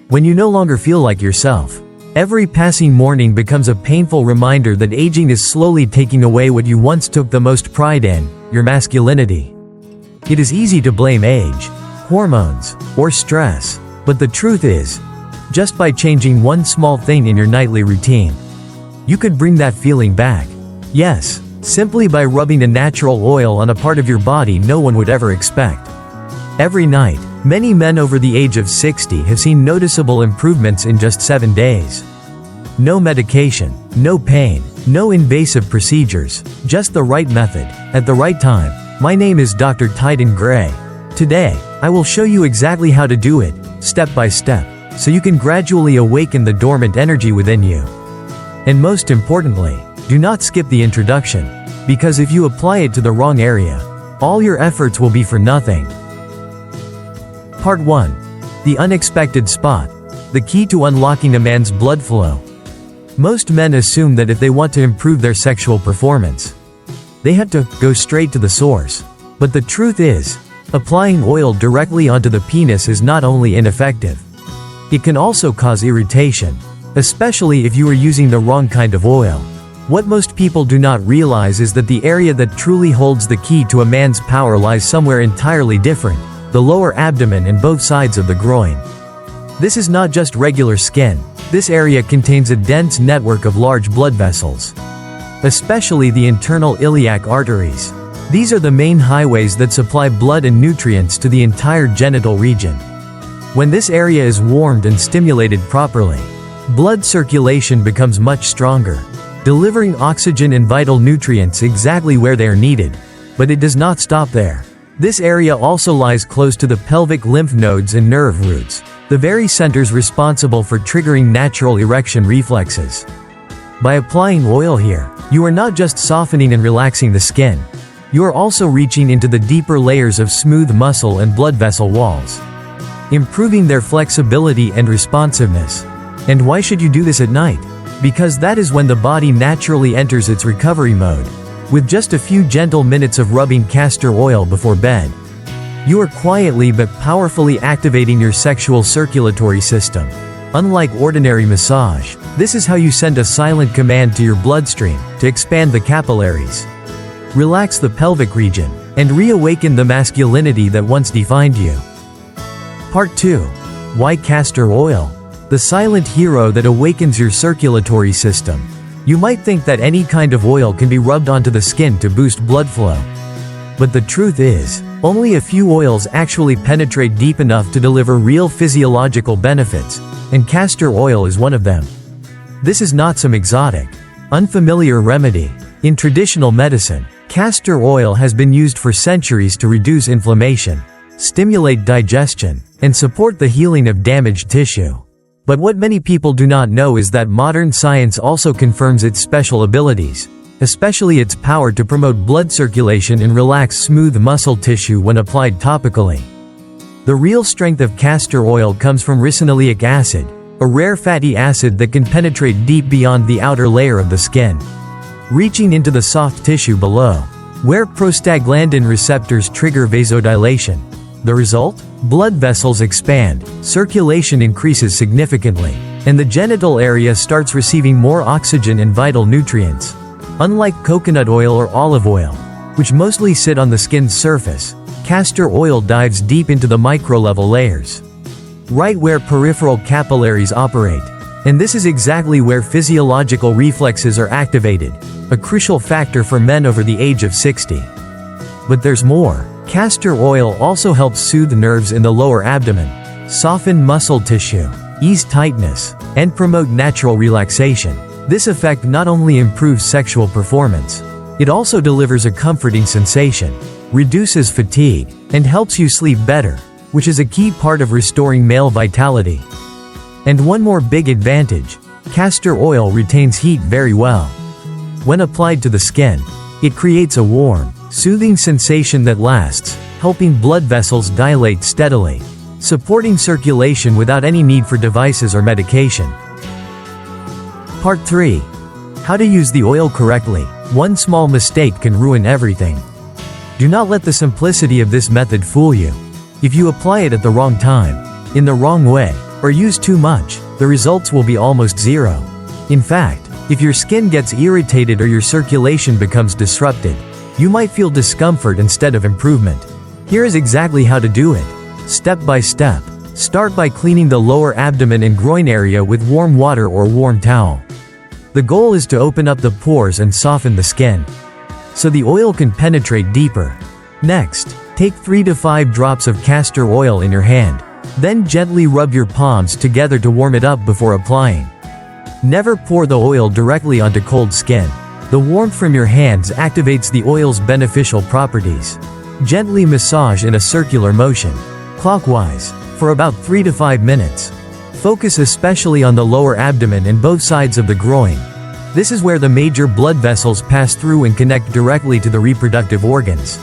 When you no longer feel like yourself, every passing morning becomes a painful reminder that aging is slowly taking away what you once took the most pride in, your masculinity. It is easy to blame age, hormones, or stress, but the truth is, just by changing one small thing in your nightly routine, you could bring that feeling back. Yes, simply by rubbing a natural oil on a part of your body no one would ever expect. Every night, many men over the age of 60 have seen noticeable improvements in just 7 days. No medication, no pain, no invasive procedures, just the right method, at the right time. My name is Dr. Titan Gray. Today, I will show you exactly how to do it, step by step, so you can gradually awaken the dormant energy within you. And most importantly, do not skip the introduction, because if you apply it to the wrong area, all your efforts will be for nothing. Part 1. The unexpected spot. The key to unlocking a man's blood flow. Most men assume that if they want to improve their sexual performance, they have to go straight to the source. But the truth is, applying oil directly onto the penis is not only ineffective, it can also cause irritation, especially if you are using the wrong kind of oil. What most people do not realize is that the area that truly holds the key to a man's power lies somewhere entirely different, the lower abdomen and both sides of the groin. This is not just regular skin. This area contains a dense network of large blood vessels, especially the internal iliac arteries. These are the main highways that supply blood and nutrients to the entire genital region. When this area is warmed and stimulated properly, blood circulation becomes much stronger, delivering oxygen and vital nutrients exactly where they are needed. But it does not stop there. This area also lies close to the pelvic lymph nodes and nerve roots, the very centers responsible for triggering natural erection reflexes. By applying oil here, you are not just softening and relaxing the skin, you are also reaching into the deeper layers of smooth muscle and blood vessel walls, improving their flexibility and responsiveness. And why should you do this at night? Because that is when the body naturally enters its recovery mode. With just a few gentle minutes of rubbing castor oil before bed, you are quietly but powerfully activating your sexual circulatory system. Unlike ordinary massage, this is how you send a silent command to your bloodstream to expand the capillaries, relax the pelvic region, and reawaken the masculinity that once defined you. Part 2. Why castor oil? The silent hero that awakens your circulatory system. You might think that any kind of oil can be rubbed onto the skin to boost blood flow. But the truth is, only a few oils actually penetrate deep enough to deliver real physiological benefits, and castor oil is one of them. This is not some exotic, unfamiliar remedy. In traditional medicine, castor oil has been used for centuries to reduce inflammation, stimulate digestion, and support the healing of damaged tissue. But what many people do not know is that modern science also confirms its special abilities, especially its power to promote blood circulation and relax smooth muscle tissue when applied topically. The real strength of castor oil comes from ricinoleic acid, a rare fatty acid that can penetrate deep beyond the outer layer of the skin, reaching into the soft tissue below, where prostaglandin receptors trigger vasodilation. The result? Blood vessels expand, circulation increases significantly, and the genital area starts receiving more oxygen and vital nutrients. Unlike coconut oil or olive oil, which mostly sit on the skin's surface, castor oil dives deep into the micro-level layers, right where peripheral capillaries operate. And this is exactly where physiological reflexes are activated, a crucial factor for men over the age of 60. But there's more. Castor oil also helps soothe nerves in the lower abdomen, soften muscle tissue, ease tightness, and promote natural relaxation. This effect not only improves sexual performance, it also delivers a comforting sensation, reduces fatigue, and helps you sleep better, which is a key part of restoring male vitality. And one more big advantage: castor oil retains heat very well. When applied to the skin, it creates a warm, soothing sensation that lasts, helping blood vessels dilate steadily, supporting circulation without any need for devices or medication. Part 3. How to use the oil correctly. One small mistake can ruin everything. Do not let the simplicity of this method fool you. If you apply it at the wrong time, in the wrong way, or use too much, the results will be almost zero. In fact, if your skin gets irritated or your circulation becomes disrupted, you might feel discomfort instead of improvement. Here is exactly how to do it. Step by step. Start by cleaning the lower abdomen and groin area with warm water or warm towel. The goal is to open up the pores and soften the skin, so the oil can penetrate deeper. Next, take 3 to 5 drops of castor oil in your hand. Then gently rub your palms together to warm it up before applying. Never pour the oil directly onto cold skin. The warmth from your hands activates the oil's beneficial properties. Gently massage in a circular motion, clockwise, for about 3 to 5 minutes. Focus especially on the lower abdomen and both sides of the groin. This is where the major blood vessels pass through and connect directly to the reproductive organs.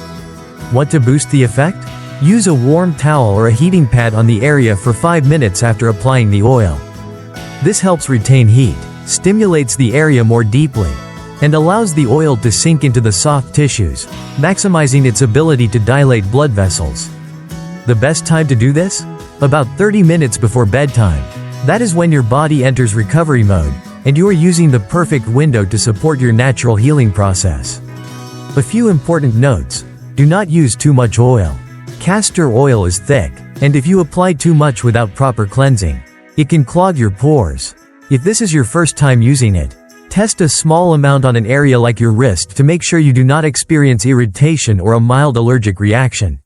Want to boost the effect? Use a warm towel or a heating pad on the area for 5 minutes after applying the oil. This helps retain heat, stimulates the area more deeply, and allows the oil to sink into the soft tissues, maximizing its ability to dilate blood vessels. The best time to do this? About 30 minutes before bedtime. That is when your body enters recovery mode, and you are using the perfect window to support your natural healing process. A few important notes. Do not use too much oil. Castor oil is thick, and if you apply too much without proper cleansing, it can clog your pores. If this is your first time using it, test a small amount on an area like your wrist to make sure you do not experience irritation or a mild allergic reaction.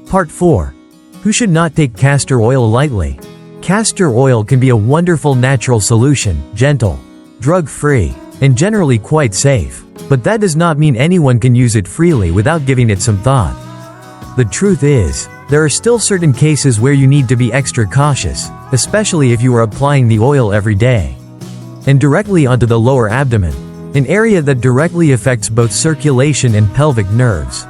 Part 4. Who should not take castor oil lightly? Castor oil can be a wonderful natural solution, gentle, drug-free, and generally quite safe. But that does not mean anyone can use it freely without giving it some thought. The truth is, there are still certain cases where you need to be extra cautious, especially if you are applying the oil every day. And directly onto the lower abdomen, an area that directly affects both circulation and pelvic nerves.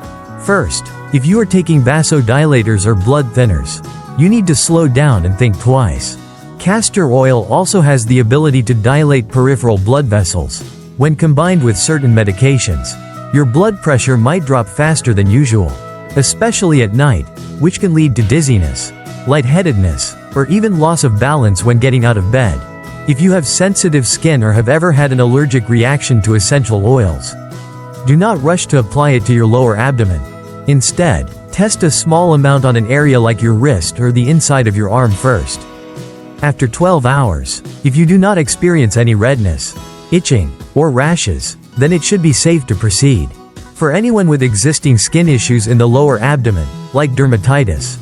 First, if you are taking vasodilators or blood thinners, you need to slow down and think twice. Castor oil also has the ability to dilate peripheral blood vessels. When combined with certain medications, your blood pressure might drop faster than usual, especially at night, which can lead to dizziness, lightheadedness, or even loss of balance when getting out of bed. If you have sensitive skin or have ever had an allergic reaction to essential oils, do not rush to apply it to your lower abdomen. Instead, test a small amount on an area like your wrist or the inside of your arm first. After 12 hours, if you do not experience any redness, itching, or rashes, then it should be safe to proceed. For anyone with existing skin issues in the lower abdomen, like dermatitis,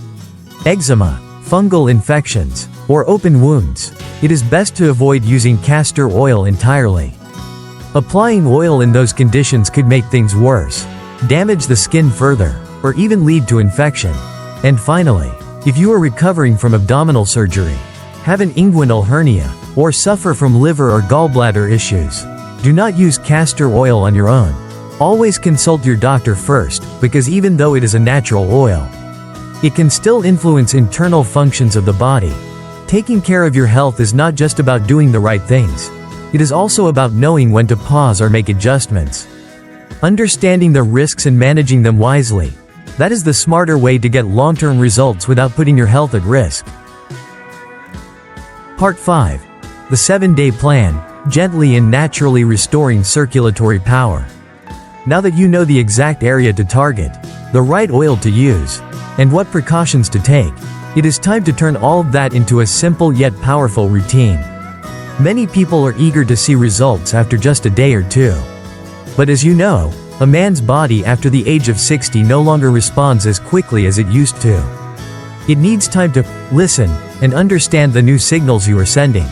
eczema, fungal infections, or open wounds, it is best to avoid using castor oil entirely. Applying oil in those conditions could make things worse, damage the skin further, or even lead to infection. And finally, if you are recovering from abdominal surgery, have an inguinal hernia, or suffer from liver or gallbladder issues, do not use castor oil on your own. Always consult your doctor first, because even though it is a natural oil, it can still influence internal functions of the body. Taking care of your health is not just about doing the right things. It is also about knowing when to pause or make adjustments. Understanding the risks and managing them wisely. That is the smarter way to get long-term results without putting your health at risk. Part 5. The 7-Day Plan, Gently and Naturally Restoring Circulatory Power. Now that you know the exact area to target, the right oil to use, and what precautions to take, it is time to turn all of that into a simple yet powerful routine. Many people are eager to see results after just a day or two. But as you know, a man's body after the age of 60 no longer responds as quickly as it used to. It needs time to listen and understand the new signals you are sending.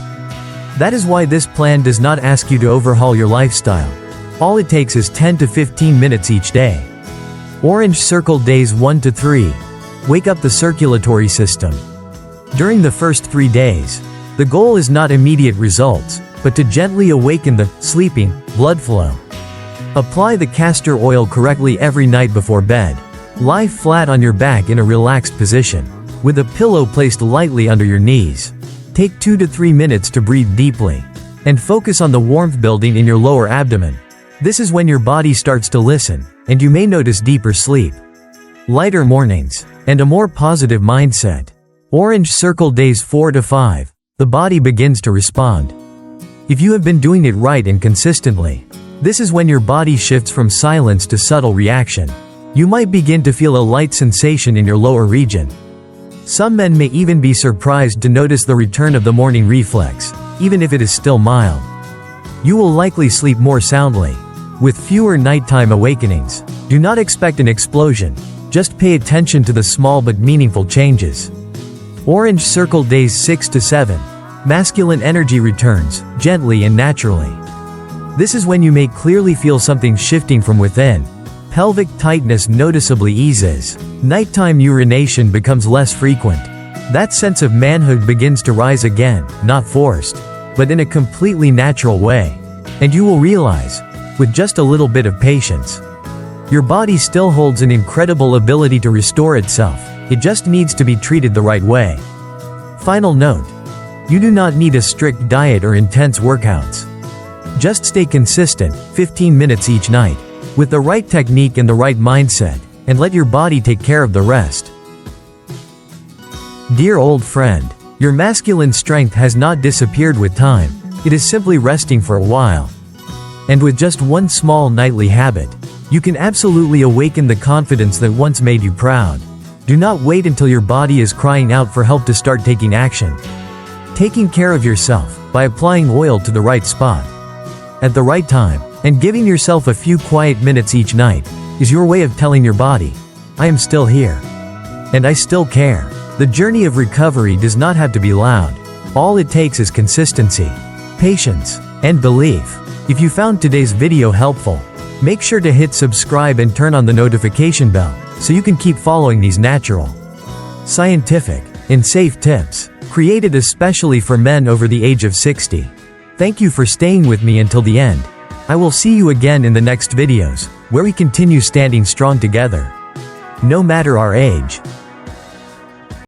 That is why this plan does not ask you to overhaul your lifestyle. All it takes is 10 to 15 minutes each day. Orange circle days 1 to 3. Wake up the circulatory system. During the first 3 days, the goal is not immediate results, but to gently awaken the sleeping blood flow. Apply the castor oil correctly every night before bed. Lie flat on your back in a relaxed position, with a pillow placed lightly under your knees. Take 2 to 3 minutes to breathe deeply, and focus on the warmth building in your lower abdomen. This is when your body starts to listen, and you may notice deeper sleep, lighter mornings, and a more positive mindset. Orange circle days 4 to 5. The body begins to respond. If you have been doing it right and consistently, this is when your body shifts from silence to subtle reaction. You might begin to feel a light sensation in your lower region. Some men may even be surprised to notice the return of the morning reflex, even if it is still mild. You will likely sleep more soundly, with fewer nighttime awakenings. Do not expect an explosion, just pay attention to the small but meaningful changes. Orange circle days 6 to 7. Masculine energy returns, gently and naturally. This is when you may clearly feel something shifting from within. Pelvic tightness noticeably eases. Nighttime urination becomes less frequent. That sense of manhood begins to rise again, not forced, but in a completely natural way. And you will realize, with just a little bit of patience, your body still holds an incredible ability to restore itself. It just needs to be treated the right way. Final note: you do not need a strict diet or intense workouts. Just stay consistent, 15 minutes each night, with the right technique and the right mindset, and let your body take care of the rest. Dear old friend, your masculine strength has not disappeared with time. It is simply resting for a while. And with just one small nightly habit, you can absolutely awaken the confidence that once made you proud. Do not wait until your body is crying out for help to start taking action. Taking care of yourself by applying oil to the right spot, at the right time, and giving yourself a few quiet minutes each night is your way of telling your body, I am still here. And I still care. The journey of recovery does not have to be loud. All it takes is consistency, patience, and belief. If you found today's video helpful, make sure to hit subscribe and turn on the notification bell so you can keep following these natural, scientific, and safe tips, created especially for men over the age of 60. Thank you for staying with me until the end. I will see you again in the next videos, where we continue standing strong together. No matter our age.